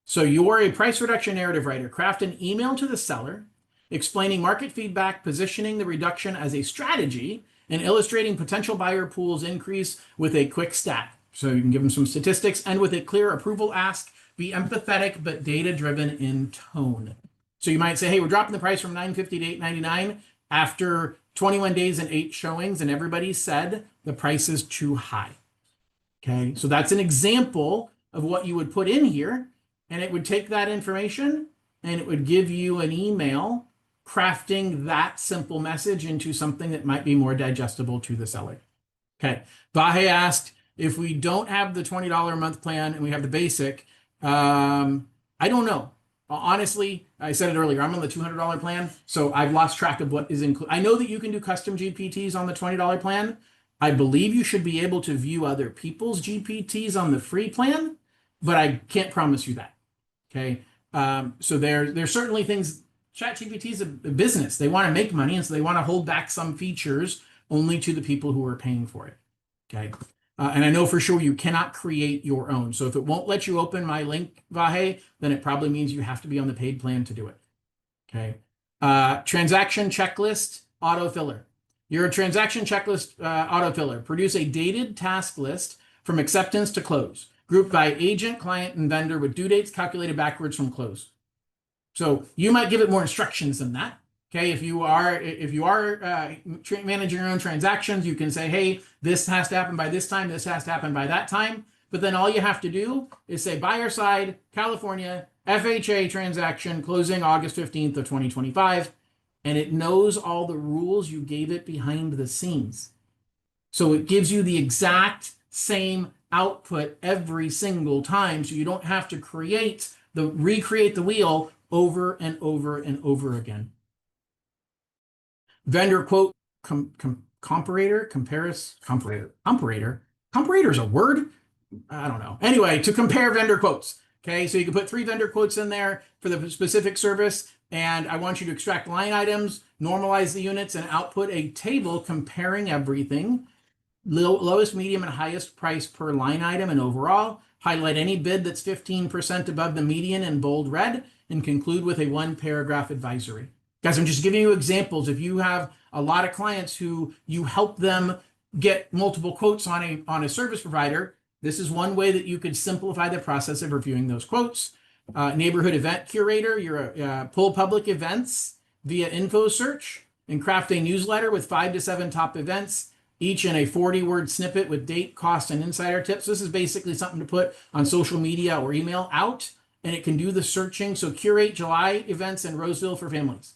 So you're a price reduction narrative writer. Craft an email to the seller explaining market feedback, positioning the reduction as a strategy, and illustrating potential buyer pools increase with a quick stat. So you can give them some statistics and with a clear approval ask, be empathetic but data-driven in tone. So you might say, hey, we're dropping the price from $950 to $899 after 21 days and 8 showings, and everybody said the price is too high. Okay, so that's an example of what you would put in here, and it would take that information and it would give you an email crafting that simple message into something that might be more digestible to the seller. Okay. Vahe asked, if we don't have the $20 a month plan and we have the basic, I don't know. Honestly, I said it earlier, I'm on the $200 plan, so I've lost track of what is included. I know that you can do custom GPTs on the $20 plan. I believe you should be able to view other people's GPTs on the free plan, but I can't promise you that. Okay. So there's certainly things. ChatGPT is a business. They want to make money, and so they want to hold back some features only to the people who are paying for it. Okay. And I know for sure you cannot create your own. So if it won't let you open my link, Vahe, then it probably means you have to be on the paid plan to do it. Okay. Transaction checklist autofiller. Your transaction checklist autofiller. Produce a dated task list from acceptance to close, grouped by agent, client, and vendor with due dates calculated backwards from close. So you might give it more instructions than that. Okay, if you are managing your own transactions, you can say, hey, this has to happen by this time, this has to happen by that time. But then all you have to do is say buyer side, California, FHA transaction closing August 15th of 2025. And it knows all the rules you gave it behind the scenes. So it gives you the exact same output every single time. So you don't have to recreate the wheel over and over and over again. Vendor quote comparator is a word. I don't know. Anyway, to compare vendor quotes. Okay, so you can put 3 vendor quotes in there for the specific service, and I want you to extract line items, normalize the units, and output a table comparing everything. Lowest, medium, and highest price per line item and overall. Highlight any bid that's 15% above the median in bold red, and conclude with a 1-paragraph advisory. Guys, I'm just giving you examples. If you have a lot of clients who you help them get multiple quotes on a service provider, this is one way that you could simplify the process of reviewing those quotes. Neighborhood event curator, you're pull public events via info search and craft a newsletter with 5 to 7 top events, each in a 40-word snippet with date, cost, and insider tips. This is basically something to put on social media or email out, and it can do the searching. So curate July events in Roseville for families.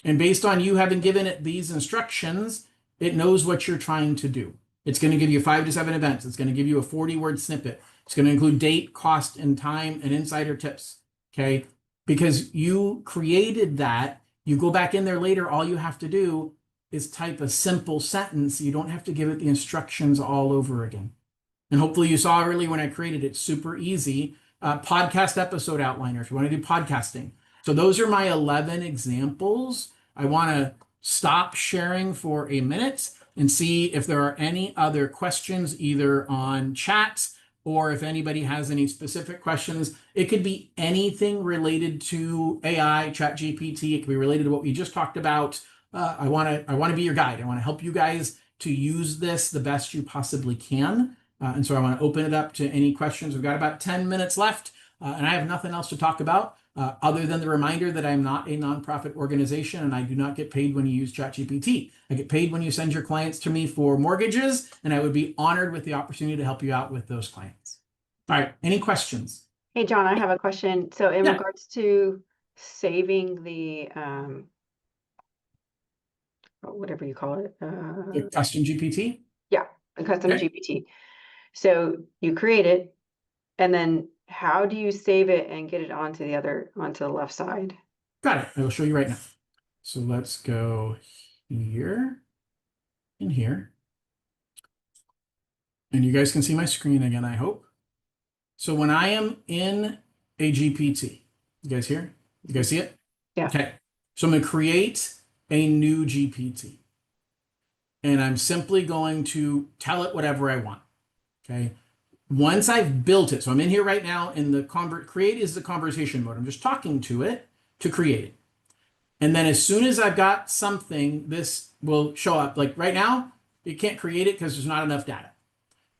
And based on you having given it these instructions, it knows what you're trying to do. It's going to give you 5 to 7 events. It's going to give you a 40-word snippet. It's going to include date, cost, and time, and insider tips. Okay? Because you created that, you go back in there later, all you have to do is type a simple sentence. You don't have to give it the instructions all over again. And hopefully you saw earlier when I created it, super easy. Podcast episode outliner, if you want to do podcasting. So those are my 11 examples. I want to stop sharing for a minute and see if there are any other questions either on chat or if anybody has any specific questions. It could be anything related to AI, ChatGPT. It could be related to what we just talked about. I want to be your guide. I want to help you guys to use this the best you possibly can. And so I want to open it up to any questions. We've got about 10 minutes left, and I have nothing else to talk about. Other than the reminder that I'm not a nonprofit organization and I do not get paid when you use ChatGPT. I get paid when you send your clients to me for mortgages, and I would be honored with the opportunity to help you out with those clients. All right, any questions? Hey, John, I have a question. So in Yeah. regards to saving the, whatever you call it, The custom GPT? yeah, the custom Okay. GPT. So you create it, and then how do you save it and get it onto the left side? Got it. I will show you right now. So let's go here and here. And you guys can see my screen again, I hope. So when I am in a GPT, you guys here? You guys see it? Yeah. Okay. So I'm going to create a new GPT. And I'm simply going to tell it whatever I want. Okay. Once I've built it, so I'm in here right now in the create is the conversation mode. I'm just talking to it to create it. And then as soon as I've got something, this will show up. Like right now, it can't create it because there's not enough data.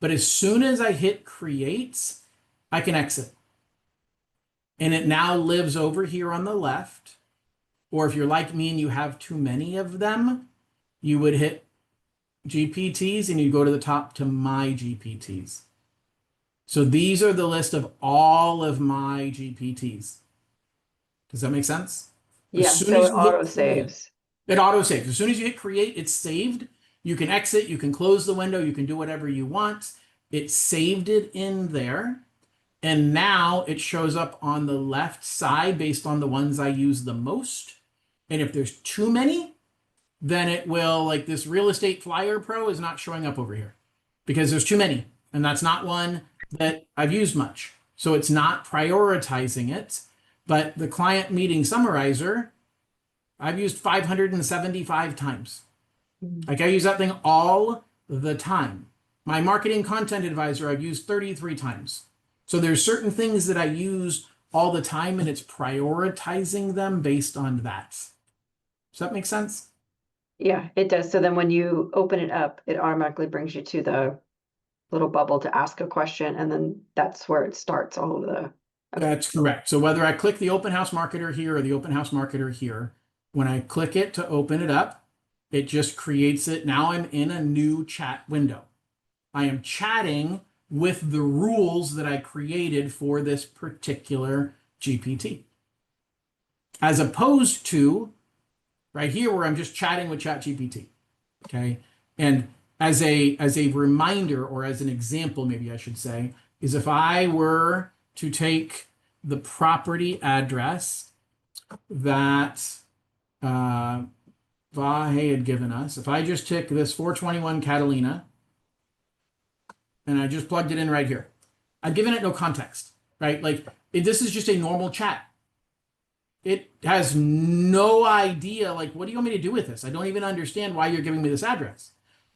But as soon as I hit create, I can exit. And it now lives over here on the left. Or if you're like me and you have too many of them, you would hit GPTs and you go to the top to my GPTs. So these are the list of all of my GPTs. Does that make sense? As Yeah, soon so as it you hit auto create, saves. it auto saves. As soon as you hit create, it's saved. You can exit, you can close the window, you can do whatever you want. It saved it in there. And now it shows up on the left side based on the ones I use the most. And if there's too many, then it will, like this real estate flyer pro is not showing up over here because there's too many. And that's not one that I've used much. So it's not prioritizing it. But the client meeting summarizer, I've used 575 times. Like I use that thing all the time. My marketing content advisor, I've used 33 times. So there's certain things that I use all the time and it's prioritizing them based on that. Does that make sense? Yeah, it does. So then when you open it up, it automatically brings you to the little bubble to ask a question, and then that's where it starts all of the. That's correct. So whether I click the open house marketer here or the open house marketer here, when I click it to open it up, it just creates it. Now I'm in a new chat window. I am chatting with the rules that I created for this particular GPT. As opposed to right here where I'm just chatting with ChatGPT. Okay. And as a reminder, or as an example, maybe I should say, is if I were to take the property address that Vahe had given us, if I just took this 421 Catalina and I just plugged it in right here, I've given it no context, right? Like this is just a normal chat. It has no idea, like, what do you want me to do with this? I don't even understand why you're giving me this address.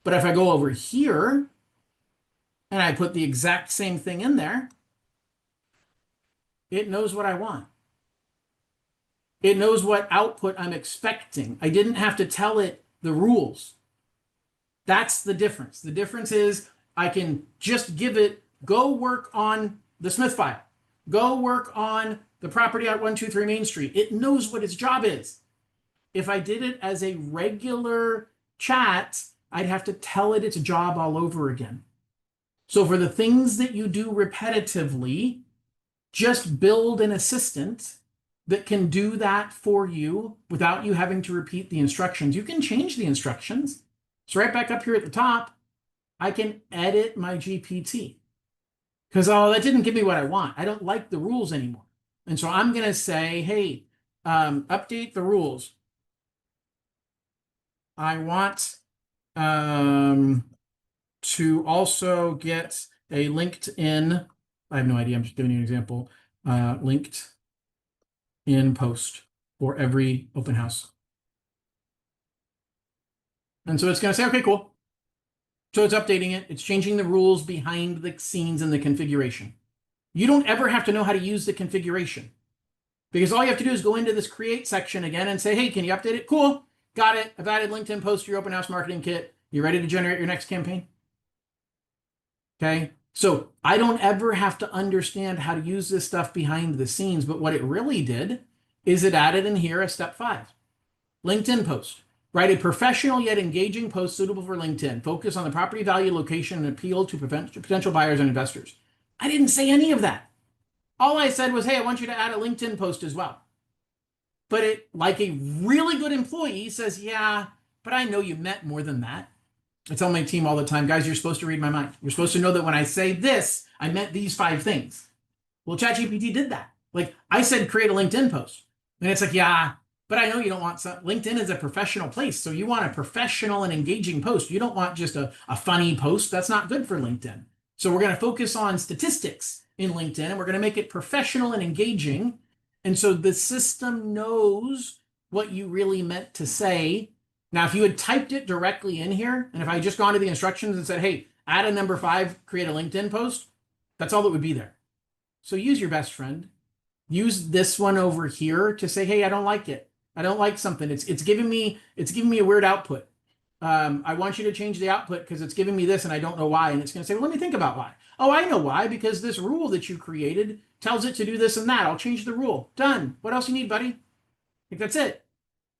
But if I go over here and I put the exact same thing in there, it knows what I want. It knows what output I'm expecting. I didn't have to tell it the rules. That's the difference. The difference is I can just give it, go work on the Smith file. Go work on the property at 123 Main Street. It knows what its job is. If I did it as a regular chat, I'd have to tell it its job all over again. So for the things that you do repetitively, just build an assistant that can do that for you without you having to repeat the instructions. You can change the instructions. So right back up here at the top, I can edit my GPT. Because, oh, that didn't give me what I want. I don't like the rules anymore. And so I'm going to say, hey, update the rules. I want to also get a LinkedIn. I have no idea. I'm just giving you an example. LinkedIn post for every open house. And so it's going to say, okay, cool. So it's updating it. It's changing the rules behind the scenes and the configuration. You don't ever have to know how to use the configuration because all you have to do is go into this create section again and say, hey, can you update it? Cool. Got it. I've added LinkedIn post to your open house marketing kit. You ready to generate your next campaign? Okay. So I don't ever have to understand how to use this stuff behind the scenes, but what it really did is it added in here a step 5, LinkedIn post. Write a professional yet engaging post suitable for LinkedIn. Focus on the property value, location, and appeal to potential buyers and investors. I didn't say any of that. All I said was, hey, I want you to add a LinkedIn post as well. But it, like a really good employee, says, yeah, but I know you meant more than that. I tell my team all the time, guys, you're supposed to read my mind. You're supposed to know that when I say this, I meant these 5 things. Well, ChatGPT did that. Like I said, create a LinkedIn post. And it's like, yeah, but I know you don't want some. LinkedIn is a professional place. So you want a professional and engaging post. You don't want just a funny post. That's not good for LinkedIn. So we're going to focus on statistics in LinkedIn and we're going to make it professional and engaging. And so the system knows what you really meant to say. Now, if you had typed it directly in here, and if I had just gone to the instructions and said, hey, add a number 5, create a LinkedIn post, that's all that would be there. So use your best friend. Use this one over here to say, hey, I don't like it. I don't like something. It's giving me a weird output. I want you to change the output because it's giving me this and I don't know why. And it's going to say, well, let me think about why. Oh, I know why, because this rule that you created tells it to do this and that. I'll change the rule. Done. What else you need, buddy? I think that's it.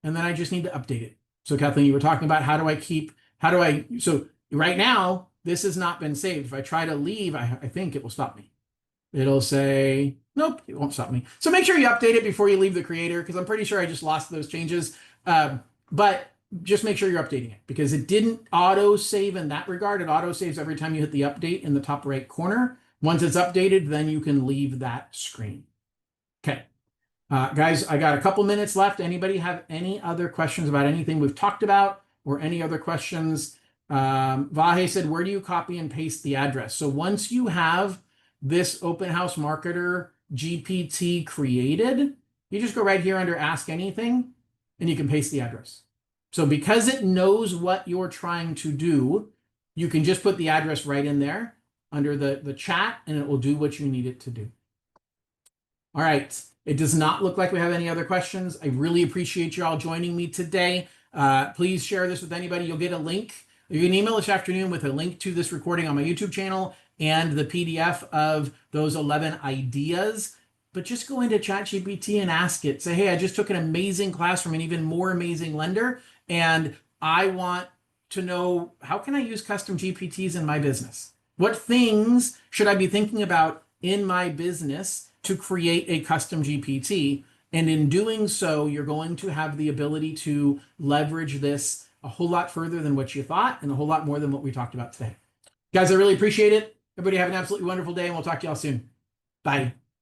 And then I just need to update it. So Kathleen, you were talking about so right now, this has not been saved. If I try to leave, I think it will stop me. It'll say, Nope, it won't stop me. So make sure you update it before you leave the creator, because I'm pretty sure I just lost those changes. But just make sure you're updating it, because it didn't auto save in that regard. It auto saves every time you hit the update in the top right corner. Once it's updated, then you can leave that screen. Okay. Guys, I got a couple minutes left. Anybody have any other questions about anything we've talked about, or any other questions? Vahe said, where do you copy and paste the address? So once you have this Open House Marketer GPT created, you just go right here under Ask Anything, and you can paste the address. So because it knows what you're trying to do, you can just put the address right in there under the chat, and it will do what you need it to do. All right. It does not look like we have any other questions. I really appreciate you all joining me today. Please share this with anybody. You'll get a link. You can email this afternoon with a link to this recording on my YouTube channel and the PDF of those 11 ideas. But just go into ChatGPT and ask it. Say, hey, I just took an amazing class from an even more amazing lender, and I want to know, how can I use custom GPTs in my business? What things should I be thinking about in my business to create a custom GPT? And in doing so, you're going to have the ability to leverage this a whole lot further than what you thought, and a whole lot more than what we talked about today. Guys, I really appreciate it. Everybody have an absolutely wonderful day, and we'll talk to y'all soon. Bye.